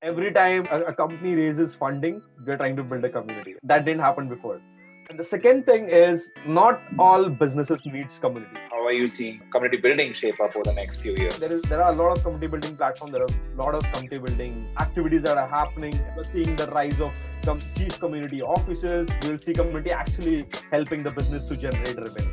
Every time a company raises funding, we're trying to build a community. That didn't happen before. And the second thing is not all businesses needs community. How are you seeing community building shape up over the next few years? There are a lot of community building platforms. There are a lot of community building activities that are happening. We're seeing the rise of chief community officers. We'll see community actually helping the business to generate revenue.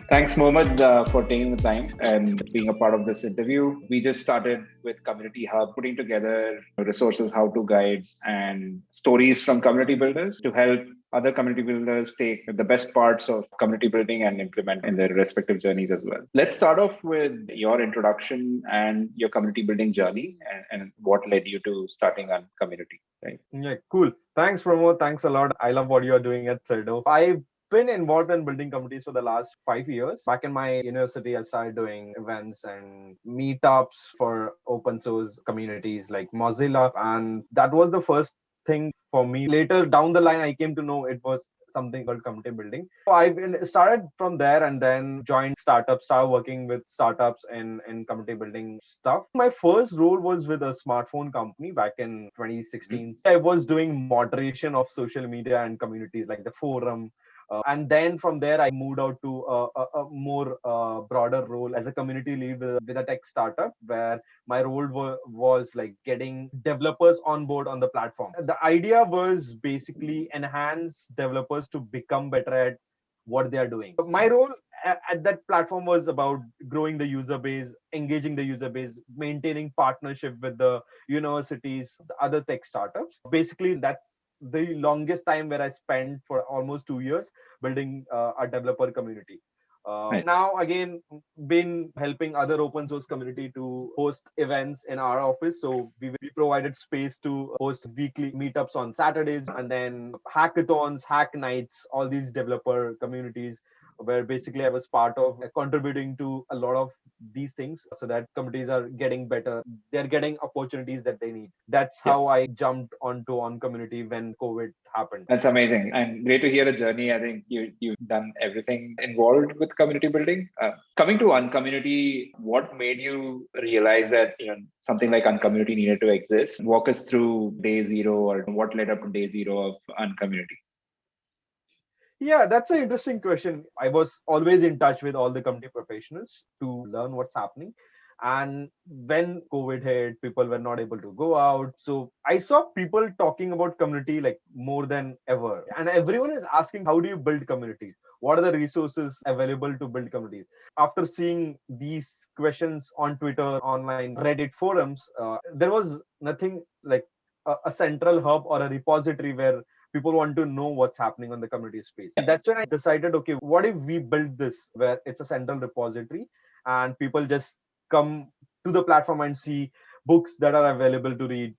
Thanks, Mohammed, for taking the time and being a part of this interview. We just started with Community Hub, putting together resources, how-to guides, and stories from community builders to help other community builders take the best parts of community building and implement in their respective journeys as well. Let's start off with your introduction and your community building journey and what led you to starting on community. Right? Yeah, cool. Thanks, Pramod. Thanks a lot. I love what you're doing at Trado. I've been involved in building communities for the last 5 years. Back in my university, I started doing events and meetups for open source communities like Mozilla. And that was the first thing for me. Later down the line, I came to know it was something called community building. So I started from there and then joined startups, started working with startups in community building stuff. My first role was with a smartphone company back in 2016. I was doing moderation of social media and communities like the forum. And then from there, I moved out to a more broader role as a community lead with a tech startup where my role was like getting developers on board on the platform. The idea was basically enhance developers to become better at what they are doing. My role at that platform was about growing the user base, engaging the user base, maintaining partnership with the universities, the other tech startups. Basically, that's the longest time where I spent for almost 2 years building a developer community. Nice. Now, again, been helping other open source community to host events in our office. So we provided space to host weekly meetups on Saturdays and then hackathons, hack nights, all these developer communities where basically I was part of contributing to a lot of these things so that communities are getting better. They're getting opportunities that they need. That's how I jumped onto Uncommunity when COVID happened. That's amazing and great to hear the journey. I think you've done everything involved with community building. Coming to Uncommunity, what made you realize that something like Uncommunity needed to exist? Walk us through day zero or what led up to day zero of Uncommunity. Yeah, that's an interesting question. I was always in touch with all the community professionals to learn what's happening. And when COVID hit, people were not able to go out. So I saw people talking about community like more than ever. And everyone is asking, how do you build communities? What are the resources available to build communities? After seeing these questions on Twitter, online, Reddit forums, there was nothing like a central hub or a repository where people want to know what's happening on the community space. That's when I decided, okay, what if we build this where it's a central repository and people just come to the platform and see books that are available to read,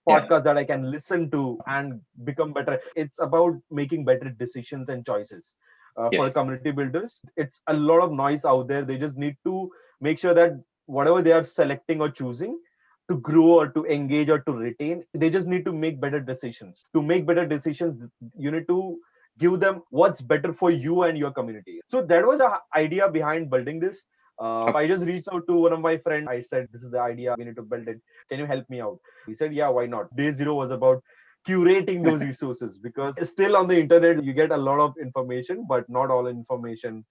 podcasts that I can listen to and become better. It's about making better decisions and choices for community builders. It's a lot of noise out there. They just need to make sure that whatever they are selecting or choosing to grow or to engage or to retain, they just need to make better decisions. To make better decisions, you need to give them what's better for you and your community. So that was the idea behind building this. I just reached out to one of my friends. I said, this is the idea. We need to build it. Can you help me out? He said, yeah, why not? Day zero was about curating those resources because still on the internet, you get a lot of information, but not all information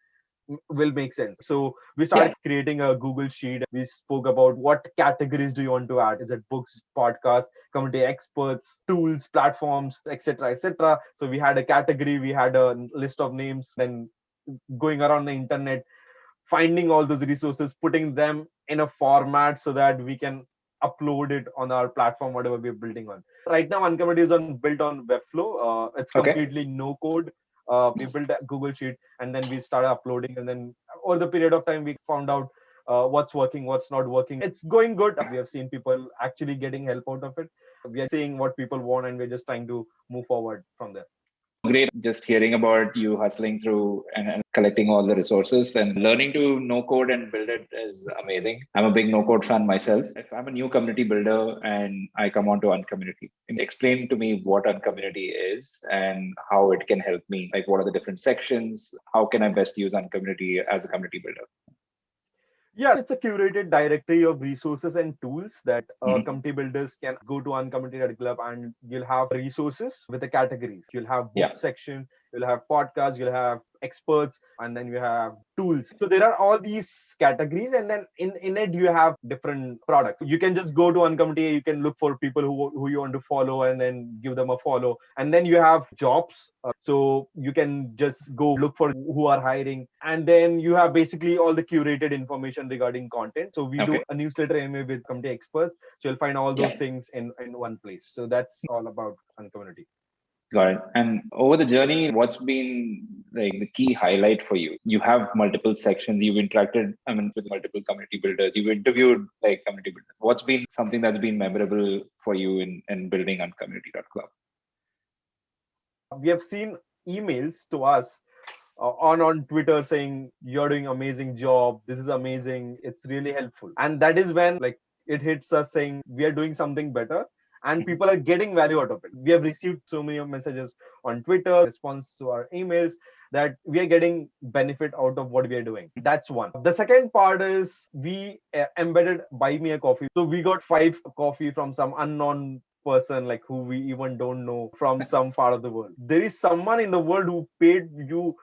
will make sense. So we started creating a Google sheet. We spoke about what categories do you want to add? Is it books, podcasts, community experts, tools, platforms, etc., etc. So we had a category, we had a list of names, then going around the internet, finding all those resources, putting them in a format so that we can upload it on our platform, whatever we're building on. Right now, Uncommunity is built on Webflow. It's completely no code. We built a Google Sheet and then we started uploading. And then over the period of time, we found out what's working, what's not working. It's going good. We have seen people actually getting help out of it. We are seeing what people want and we're just trying to move forward from there. Great. Just hearing about you hustling through and collecting all the resources and learning to no code and build it is amazing. I'm a big no code fan myself. If I'm a new community builder and I come onto Uncommunity, explain to me what Uncommunity is and how it can help me. Like what are the different sections? How can I best use Uncommunity as a community builder? Yeah, it's a curated directory of resources and tools that Mhm. community builders can go to Uncommunity.club, and you'll have resources with the categories. You'll have Yeah. book section, you'll have podcasts, you'll have experts, and then you have tools. So there are all these categories, and then in it you have different products. You can just go to Uncommunity, you can look for people who you want to follow and then give them a follow. And then you have jobs. So you can just go look for who are hiring. And then you have basically all the curated information regarding content. So we do Okay. a newsletter MA with community experts. So you'll find all those Yeah. things in one place. So that's all about Uncommunity. Got it. And over the journey, what's been like the key highlight for you? You have multiple sections. You've interacted, I mean, with multiple community builders. You've interviewed like community builders. What's been something that's been memorable for you in building on community.club? We have seen emails to us on Twitter saying you're doing amazing job. This is amazing. It's really helpful. And that is when like it hits us saying we are doing something better and Mhm. people are getting value out of it. We have received so many messages on Twitter, response to our emails that we are getting benefit out of what we are doing. That's one. The second part is we embedded buy me a coffee. So we got 5 coffee from some unknown person like who we even don't know from some part of the world. There is someone in the world who paid you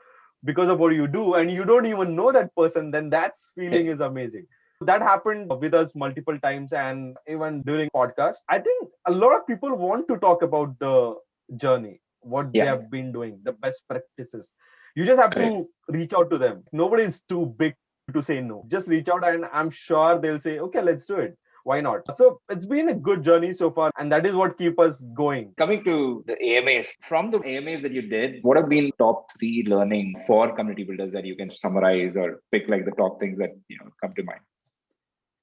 because of what you do and you don't even know that person, then that's Yeah. feeling is amazing. That happened with us multiple times, and even during podcast I think a lot of people want to talk about the journey, what they Yeah. have been doing, the best practices. You just have Correct. to reach out to them. Nobody is too big to say no. Just reach out and I'm sure they'll say okay, let's do it. Why not? So it's been a good journey so far, and that is what keep us going. Coming to the AMAs, from the AMAs that you did, what have been top three learning for community builders that you can summarize or pick like the top things that come to mind?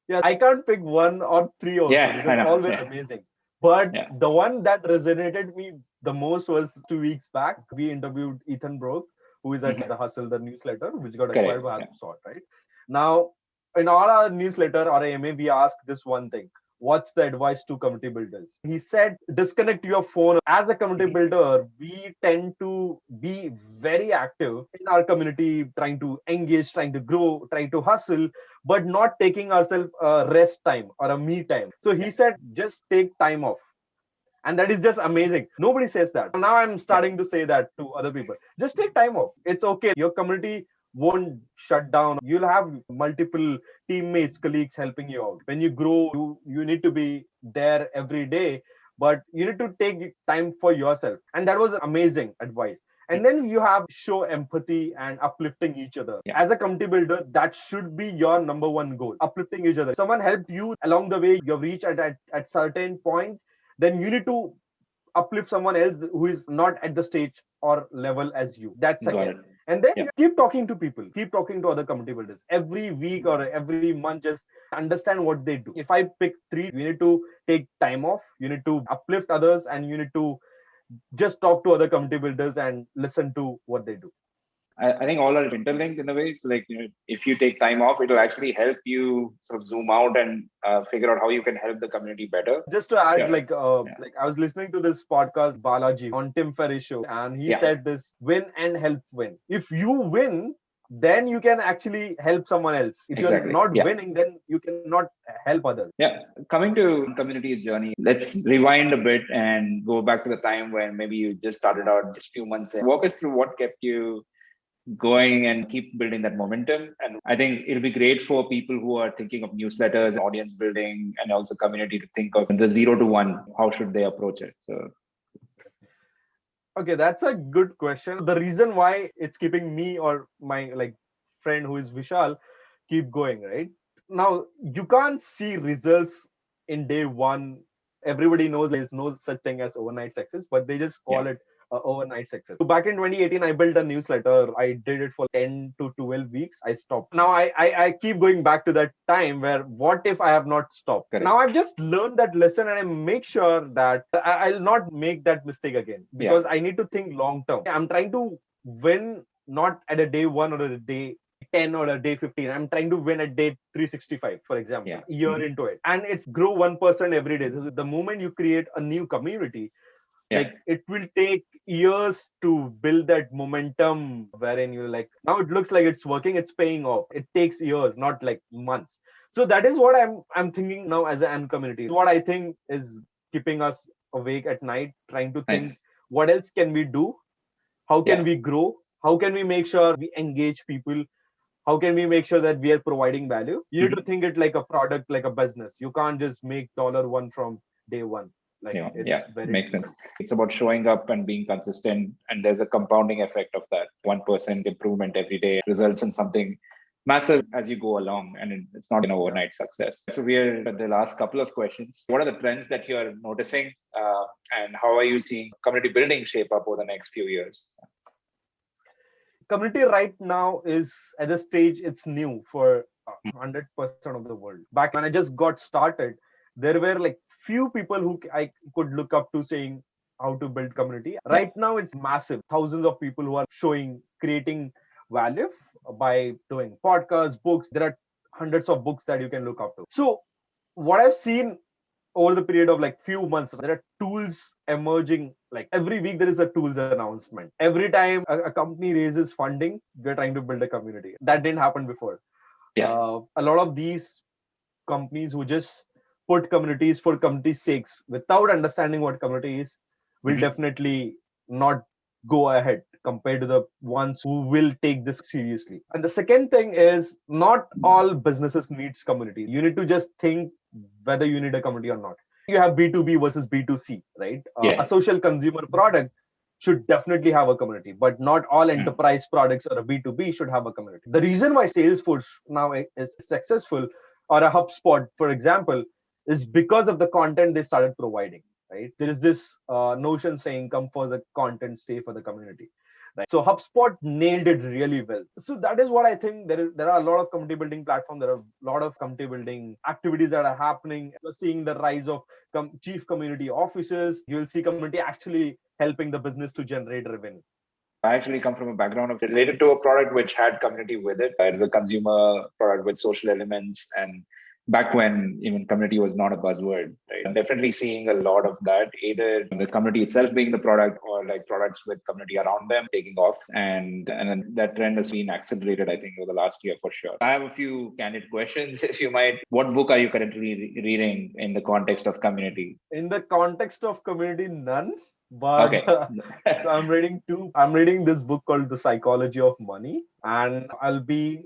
Yeah, I can't pick one or three also Yeah, I because know. all were Yeah. amazing. But Yeah. the one that resonated me the most was 2 weeks back. We interviewed Ethan Brook, who is at Mhm. The Hustle, the newsletter, which got acquired Correct. by Yeah. HubSpot, right? Now, in all our newsletter or AMA, we ask this one thing. What's the advice to community builders? He said, disconnect your phone. As a community Mhm. builder, we tend to be very active in our community, trying to engage, trying to grow, trying to hustle, but not taking ourselves a rest time or a me time. So he Yeah. said, just take time off. And that is just amazing. Nobody says that. Now I'm Yeah. starting to say that to other people. Just take time off. It's okay. Your community won't shut down. You'll have multiple teammates, colleagues helping you out. When you grow, you need to be there every day, but you need to take time for yourself. And that was amazing advice. And then you have show empathy and uplifting each other. Yeah. As a community builder, that should be your number one goal. Uplifting each other. Someone helped you along the way, you've reached at certain point, then you need to uplift someone else who is not at the stage or level as you. That's Got second. it. And then Yeah. you keep talking to people, keep talking to other community builders every week or every month. Just understand what they do. If I pick three, you need to take time off, you need to uplift others, and you need to just talk to other community builders and listen to what they do. I think all are interlinked in a way. So, like, if you take time off, it'll actually help you sort of zoom out and figure out how you can help the community better. Just to add, Yeah. Yeah. like I was listening to this podcast Balaji on Tim Ferriss show, and he Yeah. said this: win and help win. If you win, then you can actually help someone else. If you're Exactly. not Yeah. winning, then you cannot help others. Yeah. Coming to community's journey, let's rewind a bit and go back to the time when maybe you just started out just a few months in. Walk us through what kept you going and keep building that momentum. And I think it'll be great for people who are thinking of newsletters, audience building, and also community to think of the 0 to 1. How should they approach it? So, Okay, that's a good question. The reason why it's keeping me or my like friend who is Vishal keep going, right? Now you can't see results in day one. Everybody knows there's no such thing as overnight success, but they just yeah. call it overnight success. So back in 2018, I built a newsletter. I did it for 10 to 12 weeks. I stopped. Now I keep going back to that time where what if I have not stopped? Correct. Now I've just learned that lesson and I make sure that I'll not make that mistake again Yeah. because I need to think long term. I'm trying to win not at a day one or a day 10 or a day 15. I'm trying to win at day 365, for example, Yeah. year into it. And it's grow 1% every day. So the moment you create a new community, Like it will take years to build that momentum wherein you're like, now it looks like it's working, it's paying off. It takes years, not like months. So that is what I'm thinking now as an community. What I think is keeping us awake at night, trying to think what else can we do? How can we grow? How can we make sure we engage people? How can we make sure that we are providing value? You need to think it like a product, like a business. You can't just make $1 from day one. Like it's very makes difficult. sense. It's about showing up and being consistent, and there's a compounding effect of that. 1% improvement every day results in something massive as you go along, and it's not an overnight success. So we are at the last couple of questions. What are the trends that you're noticing, and how are you seeing community building shape up over the next few years? Community right now is at a stage, it's new for 100% of the world. Back when I just got started, there were like few people who I could look up to saying how to build community. Right now it's massive. Thousands of people who are creating value by doing podcasts, books. There are hundreds of books that you can look up to. So what I've seen over the period of like few months, there are tools emerging. Like every week there is a tools announcement. Every time a company raises funding, we're trying to build a community. That didn't happen before. A lot of these companies who just put communities for community's sakes without understanding what community is will definitely not go ahead compared to the ones who will take this seriously. And the second thing is, not all businesses needs community. You need to just think whether you need a community or not. You have B2B versus B2C, right? A social consumer product should definitely have a community, but not all enterprise products or a B2B should have a community. The reason why Salesforce now is successful, or a HubSpot, for example, is because of the content they started providing, right? There is this notion saying, come for the content, stay for the community. Right? So HubSpot nailed it really well. So that is what I think. There are a lot of community building platforms. There are a lot of community building activities that are happening. We're seeing the rise of chief community officers. You'll see community actually helping the business to generate revenue. I actually come from a background of related to a product which had community with it. It's a consumer product with social elements, and back when even community was not a buzzword, right? I'm definitely seeing a lot of that, either the community itself being the product or like products with community around them taking off. And then that trend has been accelerated, I think, over the last year for sure. I have a few candid questions, if you might. What book are you currently reading in the context of community? In the context of community, none. But so I'm reading this book called The Psychology of Money, and I'll be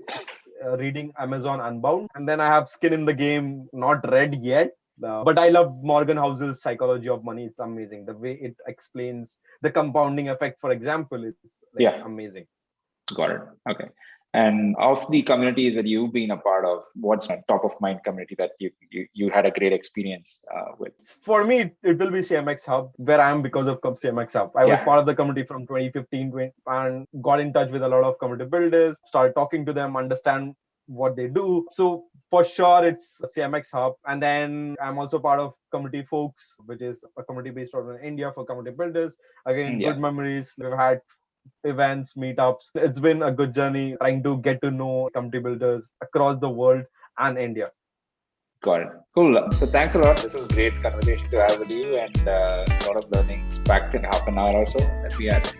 reading Amazon Unbound, and then I have Skin in the Game, not read yet. But I love Morgan Housel's Psychology of Money. It's amazing. The way it explains the compounding effect, for example, it's amazing. Got it. Okay. And of the communities that you've been a part of, what's a top of mind community that you had a great experience with? For me, it will be CMX Hub, where I am because of CMX Hub. I was part of the community from 2015 and got in touch with a lot of community builders, started talking to them, understand what they do. So for sure, it's CMX Hub. And then I'm also part of Community Folks, which is a community based out in India for community builders. Again, good memories. We've had events, meetups. It's been a good journey trying to get to know community builders across the world and India. Got it. Cool. So thanks a lot. This was a great conversation to have with you, and a lot of learnings packed in half an hour or so that we had.